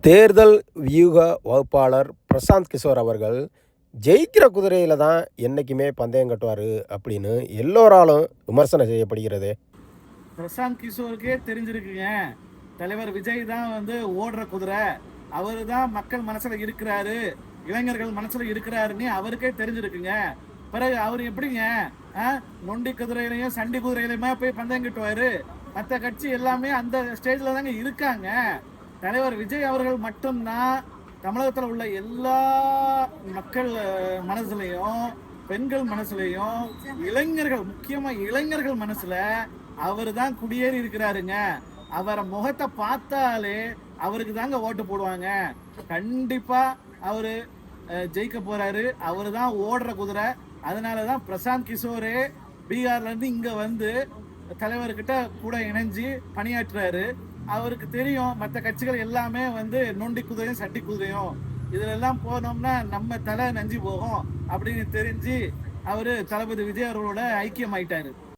தேர்தல் வியூக வகுப்பாளர் பிரசாந்த் கிஷோர் அவர்கள் ஜெயிக்கிற குதிரையில் தான் என்றைக்குமே பந்தயம் கட்டுவார் அப்படின்னு எல்லோராலும் விமர்சனம் செய்யப்படுகிறது. பிரசாந்த் கிஷோருக்கே தெரிஞ்சிருக்குங்க, தலைவர் விஜய் தான் ஓடுற குதிரை, அவரு தான் மக்கள் மனசுல இருக்கிறாரு, இளைஞர்கள் மனசுல இருக்கிறாருன்னு அவருக்கே தெரிஞ்சிருக்குங்க. பிறகு அவர் எப்படிங்க நொண்டி குதிரையிலையும் சண்டி குதிரையிலுமே போய் பந்தயம் கட்டுவாரு? மற்ற கட்சி எல்லாமே அந்த ஸ்டேஜ்ல தாங்க இருக்காங்க. தலைவர் விஜய் அவர்கள் மட்டும்தான் தமிழகத்தில் உள்ள எல்லா மக்கள் மனசுலையும், பெண்கள் மனசுலையும், இளைஞர்கள், முக்கியமா இளைஞர்கள் மனசுல அவரு தான் குடியேறி இருக்கிறாருங்க. அவரை முகத்தை பார்த்தாலே அவருக்கு தாங்க ஓட்டு போடுவாங்க. கண்டிப்பா அவரு ஜெயிக்க போறாரு. அவரு தான் ஓடுற குதிரை. அதனாலதான் பிரசாந்த் கிஷோரே பீகார்ல இருந்து இங்க தலைவர்கிட்ட கூட இணைஞ்சு பணியாற்றுறாரு. அவருக்கு தெரியும் மற்ற கட்சிகள் எல்லாமே நொண்டி குதிரையும் சட்டி குதிரையும், இதுல எல்லாம் போனோம்னா நம்ம தலை நஞ்சு போகும் அப்படின்னு தெரிஞ்சு அவரு தளபதி விஜய் அவர்களோட ஐக்கியம் ஆயிட்டாரு.